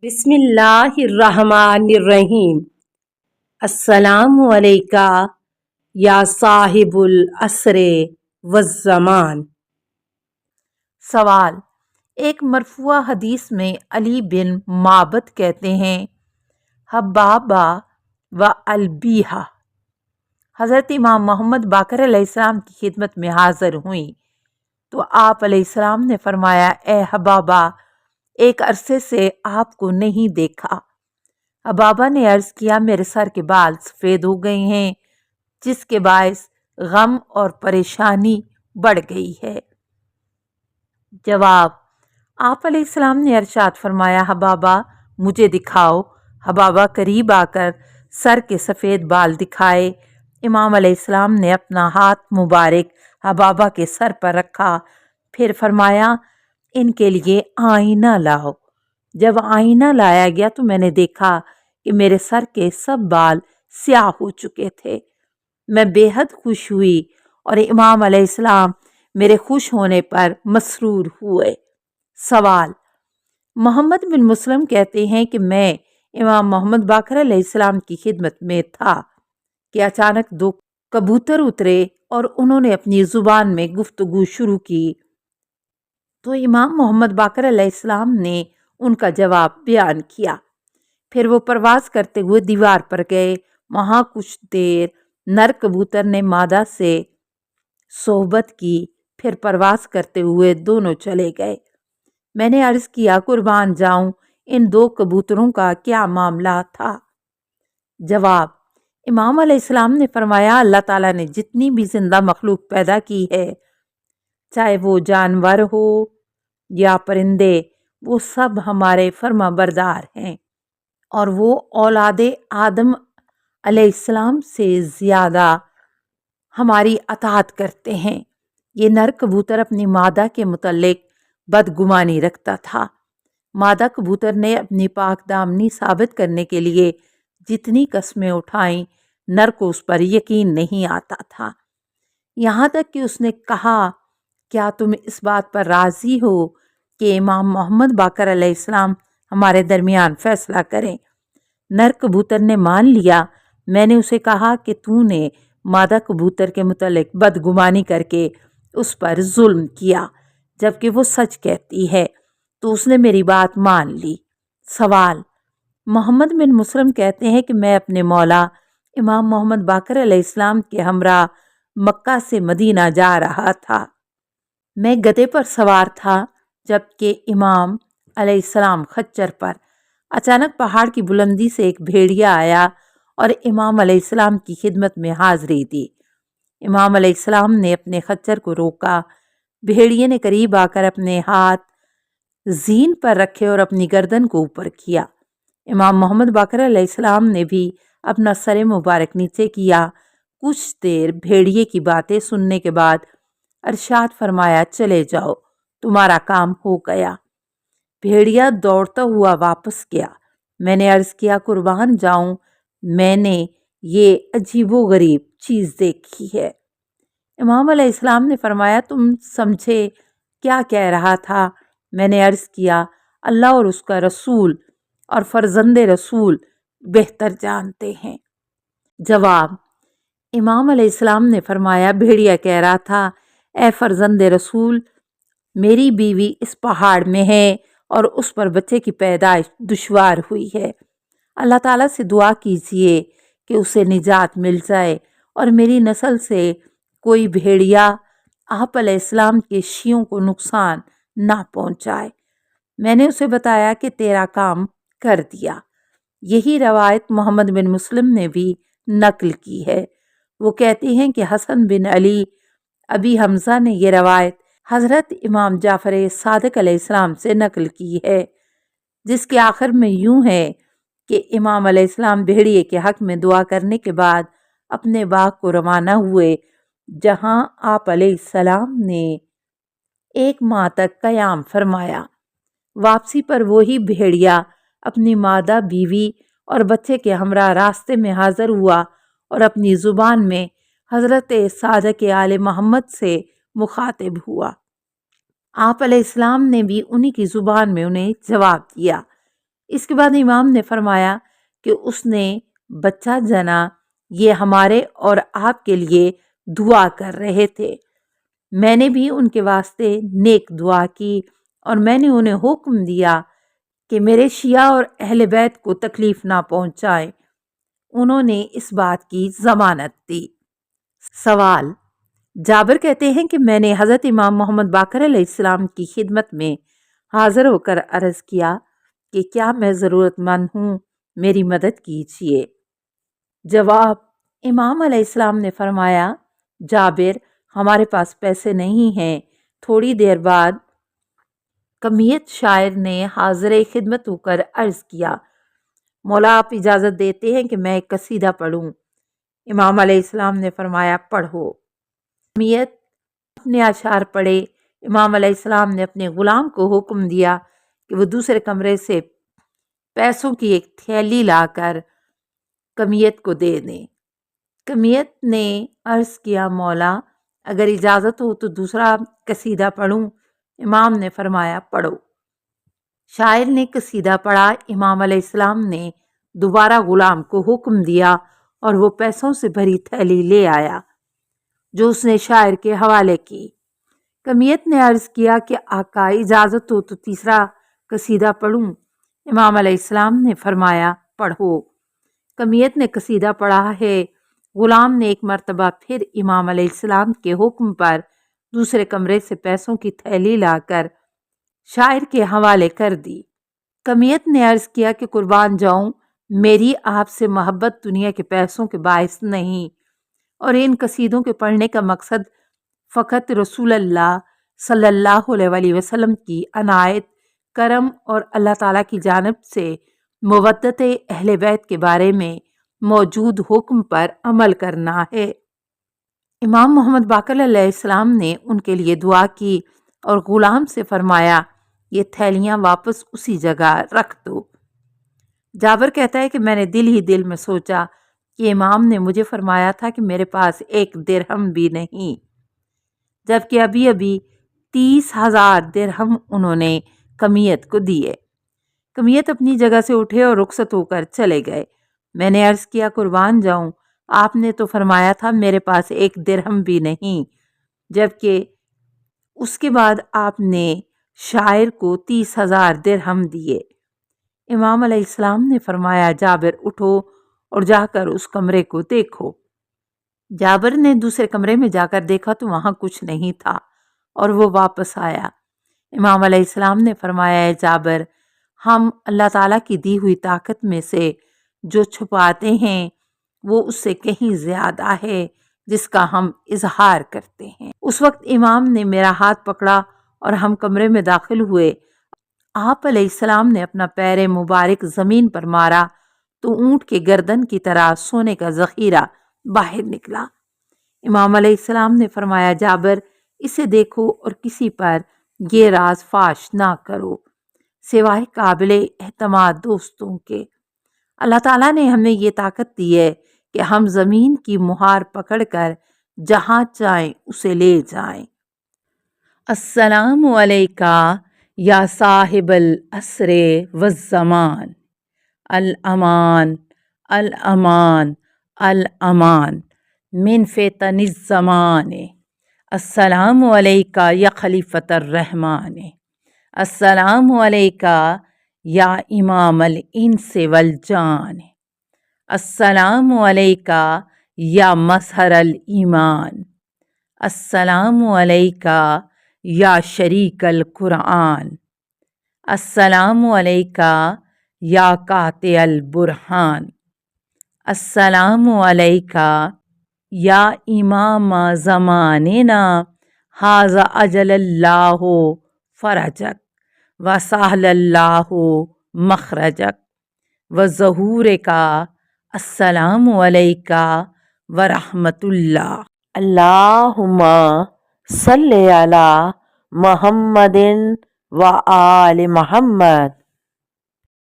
بسم اللہ الرحمن الرحیم۔ السلام علیکہ یا صاحب العصر والزمان۔ سوال: ایک مرفوع حدیث میں علی بن معبد کہتے ہیں حبابہ و البیہا حضرت امام محمد باقر علیہ السلام کی خدمت میں حاضر ہوئیں تو آپ علیہ السلام نے فرمایا، اے حبابہ، ایک عرصے سے آپ کو نہیں دیکھا۔ حبابہ نے عرض کیا، میرے سر کے بال سفید ہو گئے ہیں، جس کے باعث غم اور پریشانی بڑھ گئی ہے۔ جواب: آپ علیہ السلام نے ارشاد فرمایا، حبابہ مجھے دکھاؤ۔ حبابہ قریب آ کر سر کے سفید بال دکھائے۔ امام علیہ السلام نے اپنا ہاتھ مبارک حبابہ کے سر پر رکھا، پھر فرمایا، ان کے لیے آئینہ لاؤ۔ جب آئینہ لایا گیا تو میں نے دیکھا کہ میرے سر کے سب بال سیاہ ہو چکے تھے۔ میں بے حد خوش ہوئی اور امام علیہ السلام میرے خوش ہونے پر مسرور ہوئے۔ سوال: محمد بن مسلم کہتے ہیں کہ میں امام محمد باقر علیہ السلام کی خدمت میں تھا کہ اچانک دو کبوتر اترے اور انہوں نے اپنی زبان میں گفتگو شروع کی تو امام محمد باقر علیہ السلام نے ان کا جواب بیان کیا۔ پھر وہ پرواز کرتے ہوئے دیوار پر گئے۔ وہاں کچھ دیر نر کبوتر نے مادہ سے صحبت کی، پھر پرواز کرتے ہوئے دونوں چلے گئے۔ میں نے عرض کیا، قربان جاؤں، ان دو کبوتروں کا کیا معاملہ تھا؟ جواب: امام علیہ السلام نے فرمایا، اللہ تعالیٰ نے جتنی بھی زندہ مخلوق پیدا کی ہے، چاہے وہ جانور ہو یا پرندے، وہ سب ہمارے فرما بردار ہیں اور وہ اولاد آدم علیہ السلام سے زیادہ ہماری اطاعت کرتے ہیں۔ یہ نر کبوتر اپنی مادہ کے متعلق بدگمانی رکھتا تھا۔ مادہ کبوتر نے اپنی پاک دامنی ثابت کرنے کے لیے جتنی قسمیں اٹھائیں، نر کو اس پر یقین نہیں آتا تھا، یہاں تک کہ اس نے کہا، کیا تم اس بات پر راضی ہو کہ امام محمد باقر علیہ السلام ہمارے درمیان فیصلہ کریں؟ نر کبوتر نے مان لیا۔ میں نے اسے کہا کہ تو نے مادہ کبوتر کے متعلق بدگمانی کر کے اس پر ظلم کیا، جبکہ وہ سچ کہتی ہے، تو اس نے میری بات مان لی۔ سوال: محمد بن مسلم کہتے ہیں کہ میں اپنے مولا امام محمد باقر علیہ السلام کے ہمراہ مکہ سے مدینہ جا رہا تھا۔ میں گدھے پر سوار تھا، جبکہ امام علیہ السلام خچر پر۔ اچانک پہاڑ کی بلندی سے ایک بھیڑیا آیا اور امام علیہ السلام کی خدمت میں حاضری دی۔ امام علیہ السلام نے اپنے خچر کو روکا۔ بھیڑیے نے قریب آ کر اپنے ہاتھ زین پر رکھے اور اپنی گردن کو اوپر کیا۔ امام محمد باقر علیہ السلام نے بھی اپنا سر مبارک نیچے کیا۔ کچھ دیر بھیڑیے کی باتیں سننے کے بعد ارشاد فرمایا، چلے جاؤ، تمہارا کام ہو گیا۔ بھیڑیا دوڑتا ہوا واپس گیا۔ میں نے عرض کیا، قربان جاؤں، میں نے یہ عجیب و غریب چیز دیکھی ہے۔ امام علیہ السلام نے فرمایا، تم سمجھے کیا کہہ رہا تھا؟ میں نے عرض کیا، اللہ اور اس کا رسول اور فرزند رسول بہتر جانتے ہیں۔ جواب: امام علیہ السلام نے فرمایا، بھیڑیا کہہ رہا تھا، اے فرزند رسول، میری بیوی اس پہاڑ میں ہے اور اس پر بچے کی پیدائش دشوار ہوئی ہے۔ اللہ تعالیٰ سے دعا کیجئے کہ اسے نجات مل جائے اور میری نسل سے کوئی بھیڑیا آپ علیہ السلام کے شیوں کو نقصان نہ پہنچائے۔ میں نے اسے بتایا کہ تیرا کام کر دیا۔ یہی روایت محمد بن مسلم نے بھی نقل کی ہے۔ وہ کہتے ہیں کہ حسن بن علی ابی حمزہ نے یہ روایت حضرت امام جعفر صادق علیہ السلام سے نقل کی ہے، جس کے آخر میں یوں ہے کہ امام علیہ السلام بھیڑیے کے حق میں دعا کرنے کے بعد اپنے باغ کو روانہ ہوئے، جہاں آپ علیہ السلام نے 1 ماہ تک قیام فرمایا۔ واپسی پر وہی بھیڑیا اپنی مادہ بیوی اور بچے کے ہمراہ راستے میں حاضر ہوا اور اپنی زبان میں حضرت صادق آل محمد سے مخاطب ہوا۔ آپ علیہ السلام نے بھی انہی کی زبان میں انہیں جواب دیا۔ اس کے بعد امام نے فرمایا کہ اس نے بچہ جنا، یہ ہمارے اور آپ کے لیے دعا کر رہے تھے۔ میں نے بھی ان کے واسطے نیک دعا کی اور میں نے انہیں حکم دیا کہ میرے شیعہ اور اہل بیت کو تکلیف نہ پہنچائیں۔ انہوں نے اس بات کی ضمانت دی۔ سوال: جابر کہتے ہیں کہ میں نے حضرت امام محمد باقر علیہ السلام کی خدمت میں حاضر ہو کر عرض کیا کہ کیا میں ضرورت مند ہوں، میری مدد کیجیے۔ جواب: امام علیہ السلام نے فرمایا، جابر، ہمارے پاس پیسے نہیں ہیں۔ تھوڑی دیر بعد کمیت شاعر نے حاضر خدمت ہو کر عرض کیا، مولا آپ اجازت دیتے ہیں کہ میں ایک قصیدہ پڑھوں؟ امام علیہ السلام نے فرمایا، پڑھو۔ کمیت اپنے اشعار پڑھے۔ امام علیہ السلام نے اپنے غلام کو حکم دیا کہ وہ دوسرے کمرے سے پیسوں کی ایک تھیلی لا کر کمیت کو دے دیں۔ کمیت نے عرض کیا، مولا اگر اجازت ہو تو دوسرا قصیدہ پڑھوں؟ امام نے فرمایا، پڑھو۔ شاعر نے قصیدہ پڑھا۔ امام علیہ السلام نے دوبارہ غلام کو حکم دیا اور وہ پیسوں سے بھری تھیلی لے آیا جو اس نے شاعر کے حوالے کی۔ کمیت نے عرض کیا کہ آقا اجازت ہو تو تیسرا قصیدہ پڑھوں؟ امام علیہ السلام نے فرمایا، پڑھو۔ کمیت نے قصیدہ پڑھا ہے۔ غلام نے ایک مرتبہ پھر امام علیہ السلام کے حکم پر دوسرے کمرے سے پیسوں کی تھیلی لا کر شاعر کے حوالے کر دی۔ کمیت نے عرض کیا کہ قربان جاؤں، میری آپ سے محبت دنیا کے پیسوں کے باعث نہیں، اور ان قصیدوں کے پڑھنے کا مقصد فقط رسول اللہ صلی اللہ علیہ وسلم کی عنایت، کرم اور اللہ تعالیٰ کی جانب سے مودت اہل بیت کے بارے میں موجود حکم پر عمل کرنا ہے۔ امام محمد باقر علیہ السلام نے ان کے لیے دعا کی اور غلام سے فرمایا، یہ تھیلیاں واپس اسی جگہ رکھ دو۔ جابر کہتا ہے کہ میں نے دل ہی دل میں سوچا کہ امام نے مجھے فرمایا تھا کہ میرے پاس ایک درہم بھی نہیں، جبکہ ابھی ابھی 30,000 درہم انہوں نے کمیت کو دیے۔ کمیت اپنی جگہ سے اٹھے اور رخصت ہو کر چلے گئے۔ میں نے عرض کیا، قربان جاؤں، آپ نے تو فرمایا تھا میرے پاس ایک درہم بھی نہیں، جبکہ اس کے بعد آپ نے شاعر کو 30,000 درہم دیے۔ امام علیہ السلام نے فرمایا، جابر اٹھو اور جا کر اس کمرے کو دیکھو۔ جابر نے دوسرے کمرے میں جا کر دیکھا تو وہاں کچھ نہیں تھا اور وہ واپس آیا۔ امام علیہ السلام نے فرمایا، اے جابر، ہم اللہ تعالیٰ کی دی ہوئی طاقت میں سے جو چھپاتے ہیں وہ اس سے کہیں زیادہ ہے جس کا ہم اظہار کرتے ہیں۔ اس وقت امام نے میرا ہاتھ پکڑا اور ہم کمرے میں داخل ہوئے۔ آپ علیہ السلام نے اپنا پیر مبارک زمین پر مارا تو اونٹ کے گردن کی طرح سونے کا ذخیرہ باہر نکلا۔ امام علیہ السلام نے فرمایا، جابر، اسے دیکھو اور کسی پر یہ راز فاش نہ کرو سوائے قابل اعتماد دوستوں کے۔ اللہ تعالیٰ نے ہمیں یہ طاقت دی ہے کہ ہم زمین کی مہار پکڑ کر جہاں چاہیں اسے لے جائیں۔ السلام علیکہ یا صاحب العصر والزمان، الامان الامان الامان من فتن الزمان، السلام علیکہ یا خلیفۃ الرحمن، السلام علیکہ یا امام الانس والجان، السلام علیکہ یا مظہر الایمان، السلام علیکہ یا شریک القرآن، السلام علیکہ یا قاطع البرہان، السلام علیکہ یا امام زماننا، ھذا اجل اللہ فرجک وسہل اللہ مخرجک وظہورک، السلام علیکہ ورحمۃ اللہ۔ اللہم صلی علی محمد و آل محمد۔